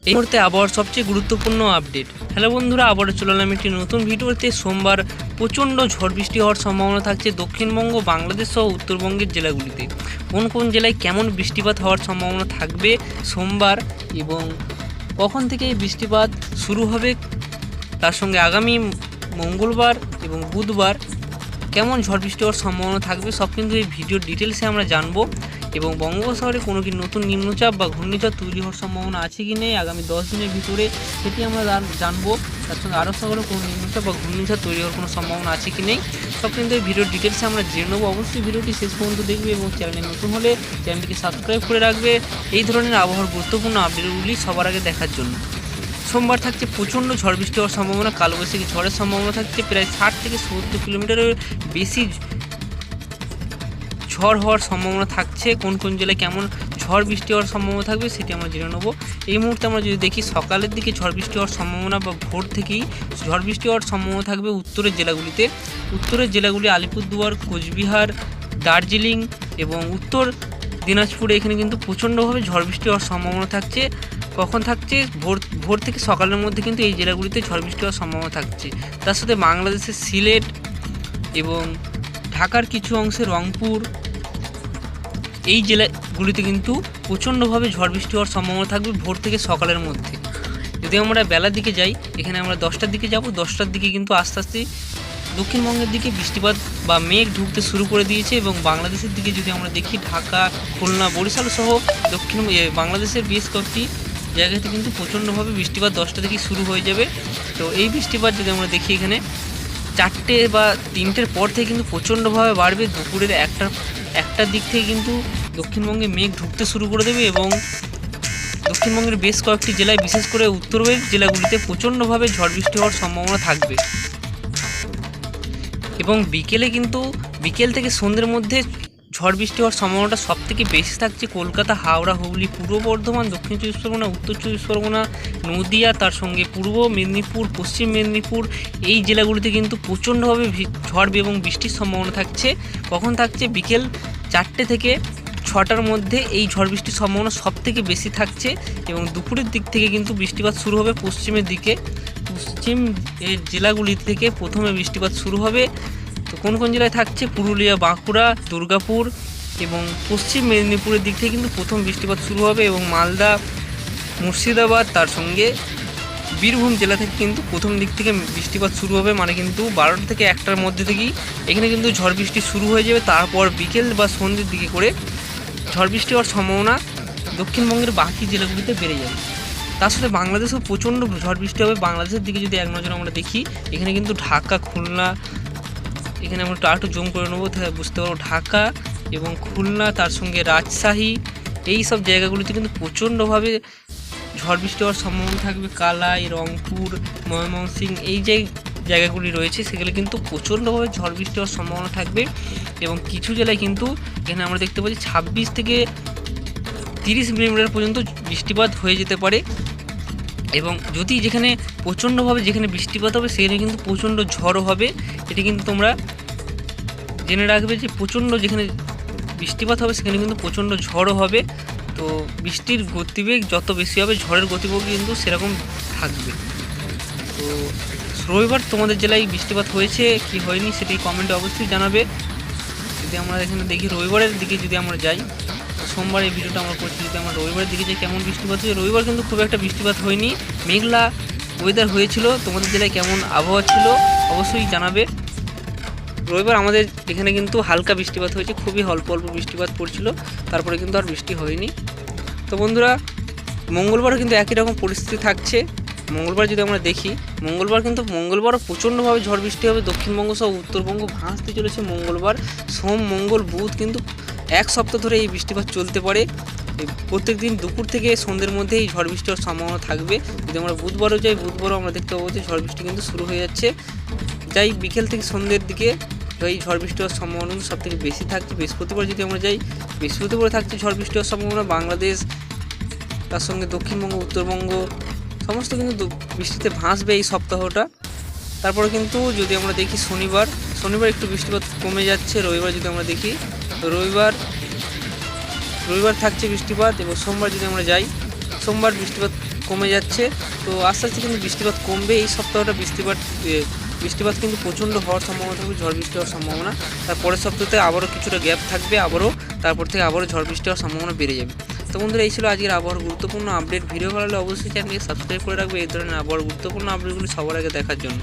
এই মুহূর্তে আবহাওয়ার সবচেয়ে গুরুত্বপূর্ণ আপডেট। হ্যালো বন্ধুরা, আবারও চলে এলাম একটি নতুন ভিডিওতে। সোমবার প্রচণ্ড ঝড় বৃষ্টি হওয়ার সম্ভাবনা থাকছে দক্ষিণবঙ্গ, বাংলাদেশ সহ উত্তরবঙ্গের জেলাগুলিতে। কোন কোন জেলায় কেমন বৃষ্টিপাত হওয়ার সম্ভাবনা থাকবে সোমবার, এবং কখন থেকে এই বৃষ্টিপাত শুরু হবে, তার সঙ্গে আগামী মঙ্গলবার এবং বুধবার কেমন ঝড় বৃষ্টি হওয়ার সম্ভাবনা থাকবে, সব কিন্তু এই ভিডিওর ডিটেলসে আমরা জানবো। এবং বঙ্গোপসাগরে কোনো কি নতুন নিম্নচাপ বা ঘূর্ণিঝড় তৈরি হওয়ার সম্ভাবনা আছে কি নেই আগামী 10 দিনের ভিতরে, সেটি আমরা জানবো। তার সঙ্গে আরব সাগরে কোনো নিম্নচাপ বা ঘূর্ণিঝড় তৈরি হওয়ার কোনো সম্ভাবনা আছে কি নেই, সব কিন্তু এই ভিডিওর ডিটেলসে আমরা জেনে নেবো। অবশ্যই ভিডিওটি শেষ পর্যন্ত দেখবে এবং চ্যানেলে নতুন হলে চ্যানেলটিকে সাবস্ক্রাইব করে রাখবে এই ধরনের আবহাওয়ার গুরুত্বপূর্ণ আপডেটগুলি সবার আগে দেখার জন্য। সোমবার থাকছে প্রচণ্ড ঝড় বৃষ্টি হওয়ার সম্ভাবনা, কালবৈশাখী ঝড়ের সম্ভাবনা থাকছে। প্রায় 60 থেকে 70 কিলোমিটারের বেশি ঝড় হওয়ার সম্ভাবনা থাকছে। কোন কোন জেলায় কেমন ঝড় বৃষ্টি হওয়ার সম্ভাবনা থাকবে সেটি আমরা জেনে নেবো। এই মুহূর্তে আমরা যদি দেখি, সকালের দিকে ঝড় বৃষ্টি হওয়ার সম্ভাবনা বা ভোর থেকেই ঝড় বৃষ্টি হওয়ার সম্ভাবনা থাকবে উত্তরের জেলাগুলিতে। উত্তরের জেলাগুলি আলিপুরদুয়ার, কোচবিহার, দার্জিলিং এবং উত্তর দিনাজপুরে এখানে কিন্তু প্রচণ্ডভাবে ঝড় বৃষ্টি হওয়ার সম্ভাবনা থাকছে। কখন থাকছে? ভোর থেকে সকালের মধ্যে কিন্তু এই জেলাগুলিতে ঝড় বৃষ্টি হওয়ার সম্ভাবনা থাকছে। তার সাথে বাংলাদেশের সিলেট এবং ঢাকার কিছু অংশে রংপুর, এই জেলাগুলিতে কিন্তু প্রচণ্ডভাবে ঝড় বৃষ্টি হওয়ার সম্ভাবনা থাকবে ভোর থেকে সকালের মধ্যে। যদি আমরা বেলার দিকে যাই, এখানে আমরা 10টার দিকে যাব, 10টার দিকে কিন্তু আস্তে আস্তে দক্ষিণবঙ্গের দিকে বৃষ্টিপাত বা মেঘ ঢুকতে শুরু করে দিয়েছে। এবং বাংলাদেশের দিকে যদি আমরা দেখি, ঢাকা, খুলনা, বরিশাল সহ বাংলাদেশের বেশ কয়েকটি জায়গাতে কিন্তু প্রচণ্ডভাবে বৃষ্টিপাত 10টা থেকে শুরু হয়ে যাবে। তো এই বৃষ্টিপাত যদি আমরা দেখি, এখানে 4টে বা 3টের পর থেকে কিন্তু প্রচণ্ডভাবে বাড়বে। দুপুরের একটার দিক থেকে কিন্তু দক্ষিণবঙ্গে মেঘ ঢুকতে শুরু করে দেবে এবং দক্ষিণবঙ্গের বেশ কয়েকটি জেলায়, বিশেষ করে উত্তরের জেলাগুলিতে প্রচণ্ডভাবে ঝড় বৃষ্টি হওয়ার সম্ভাবনা থাকবে। এবং বিকেল থেকে সন্ধ্যের মধ্যে ঝড় বৃষ্টি হওয়ার সম্ভাবনাটা সবথেকে বেশি থাকছে কলকাতা, হাওড়া, হুগলি, পূর্ব বর্ধমান, দক্ষিণ চব্বিশ পরগনা, উত্তর চব্বিশ পরগনা, নদিয়া, তার সঙ্গে পূর্ব মেদিনীপুর, পশ্চিম মেদিনীপুর, এই জেলাগুলিতে কিন্তু প্রচণ্ডভাবে ঝড় এবং বৃষ্টির সম্ভাবনা থাকছে। কখন থাকছে? বিকেল 4টে থেকে 6টার মধ্যে এই ঝড় বৃষ্টির সম্ভাবনা সবথেকে বেশি থাকছে। এবং দুপুরের দিক থেকে কিন্তু বৃষ্টিপাত শুরু হবে পশ্চিমের দিকে। পশ্চিম জেলাগুলি থেকে প্রথমে বৃষ্টিপাত শুরু হবে। তো কোন কোন জেলায় থাকছে? পুরুলিয়া, বাঁকুড়া, দুর্গাপুর এবং পশ্চিম মেদিনীপুরের দিক থেকে কিন্তু প্রথম বৃষ্টিপাত শুরু হবে। এবং মালদা, মুর্শিদাবাদ, তার সঙ্গে বীরভূম জেলা থেকে কিন্তু প্রথম দিক থেকে বৃষ্টিপাত শুরু হবে। মানে কিন্তু 12টা থেকে 1টার মধ্যে থেকেই এখানে কিন্তু ঝড় বৃষ্টি শুরু হয়ে যাবে। তারপর বিকেল বা সন্ধ্যের দিকে করে ঝড় বৃষ্টি হওয়ার সম্ভাবনা দক্ষিণবঙ্গের বাকি জেলাগুলিতে বেড়ে যাবে। তার সাথে বাংলাদেশেও প্রচণ্ড ঝড় বৃষ্টি হবে। বাংলাদেশের দিকে যদি এক নজর আমরা দেখি, এখানে কিন্তু ঢাকা, খুলনা, এখানে আমরা একটু জুম করে নেবো, বুঝতে পারবো ঢাকা এবং খুলনা, তার সঙ্গে রাজশাহী, এই সব জায়গাগুলিতে কিন্তু প্রচণ্ডভাবে ঝড় বৃষ্টি হওয়ার সম্ভাবনা থাকবে। কালাই, রংপুর, ময়মনসিংহ, এই যে জায়গাগুলি রয়েছে সেগুলো কিন্তু প্রচণ্ডভাবে ঝড় বৃষ্টি হওয়ার সম্ভাবনা থাকবে। এবং কিছু জেলায় কিন্তু এখানে আমরা দেখতে পাচ্ছি 26 থেকে 30 মিলিমিটার পর্যন্ত বৃষ্টিপাত হয়ে যেতে পারে। এবং যদি যেখানে প্রচণ্ডভাবে যেখানে বৃষ্টিপাত হবে সেখানে কিন্তু প্রচণ্ড ঝড়ও হবে। এটি কিন্তু তোমরা জেনে রাখবে যে প্রচণ্ড যেখানে বৃষ্টিপাত হবে সেখানে কিন্তু প্রচণ্ড ঝড়ও হবে। তো বৃষ্টির গতিবেগ যত বেশি হবে, ঝড়ের গতিবেগ কিন্তু সেরকম থাকবে। তো রবিবার তোমাদের জেলায় বৃষ্টিপাত হয়েছে কি হয়নি সেটি কমেন্টে অবশ্যই জানাবে। যদি আমরা এখানে দেখি রবিবারের দিকে যদি আমরা যাই, সোমবার এই ভিডিওটা আমরা করছি, যদি আমরা রবিবারের দিকে যাই কেমন বৃষ্টিপাত হয়েছে, রবিবার কিন্তু খুব একটা বৃষ্টিপাত হয়নি, মেঘলা ওয়েদার হয়েছিল। তোমাদের জেলায় কেমন আবহাওয়া ছিল অবশ্যই জানাবে। রবিবার আমাদের এখানে কিন্তু হালকা বৃষ্টিপাত হয়েছে, খুবই অল্প বৃষ্টিপাত পড়ছিল, তারপরে কিন্তু আর বৃষ্টি হয়নি। তো বন্ধুরা, মঙ্গলবারও কিন্তু একই রকম পরিস্থিতি থাকছে। মঙ্গলবার যদি আমরা দেখি, মঙ্গলবারও প্রচণ্ডভাবে ঝড় বৃষ্টি হবে। দক্ষিণবঙ্গ সহ উত্তরবঙ্গ ভাসতে চলেছে মঙ্গলবার। সোম, মঙ্গল, বুধ কিন্তু এক সপ্তাহ ধরে এই বৃষ্টিপাত চলতে পারে। প্রত্যেক দিন দুপুর থেকে সন্ধ্যের মধ্যে এই ঝড় বৃষ্টি হওয়ার সম্ভাবনা থাকবে। যদি আমরা বুধবারও যাই, বুধবারও আমরা দেখতে পাবো যে ঝড় বৃষ্টি কিন্তু শুরু হয়ে যাচ্ছে। যাই বিকেল থেকে সন্ধ্যের দিকে এই ঝড় বৃষ্টি হওয়ার সম্ভাবনা কিন্তু সবথেকে বেশি থাকছে। বৃহস্পতিবার যদি আমরা যাই, বৃহস্পতিবার থাকছে ঝড় বৃষ্টি হওয়ার সম্ভাবনা। বাংলাদেশ, তার সঙ্গে দক্ষিণবঙ্গ, উত্তরবঙ্গ সমস্ত কিন্তু বৃষ্টিতে ভাসবে এই সপ্তাহটা। তারপরে কিন্তু যদি আমরা দেখি শনিবার একটু বৃষ্টিপাত কমে যাচ্ছে। রবিবার যদি আমরা দেখি, রবিবার থাকছে বৃষ্টিপাত। এবং সোমবার যদি আমরা যাই, সোমবার বৃষ্টিপাত কমে যাচ্ছে। তো আস্তে আস্তে কিন্তু বৃষ্টিপাত কমবে। এই সপ্তাহটা বৃষ্টিপাত কিন্তু প্রচণ্ড হওয়ার সম্ভাবনা থাকবে, ঝড় বৃষ্টি হওয়ার সম্ভাবনা। তারপরের সপ্তাহে আবারও কিছুটা গ্যাপ থাকবে, তারপর থেকে আবারও ঝড় বৃষ্টি হওয়ার সম্ভাবনা বেড়ে যাবে। তো বন্ধুরা, এই ছিল আজকের আবহাওয়ার গুরুত্বপূর্ণ আপডেট। ভিডিও ভালো লাগলে অবশ্যই চ্যানেলকে সাবস্ক্রাইব করে রাখবে এই ধরনের আবহাওয়ার গুরুত্বপূর্ণ আপডেটগুলি সবার আগে দেখার জন্য।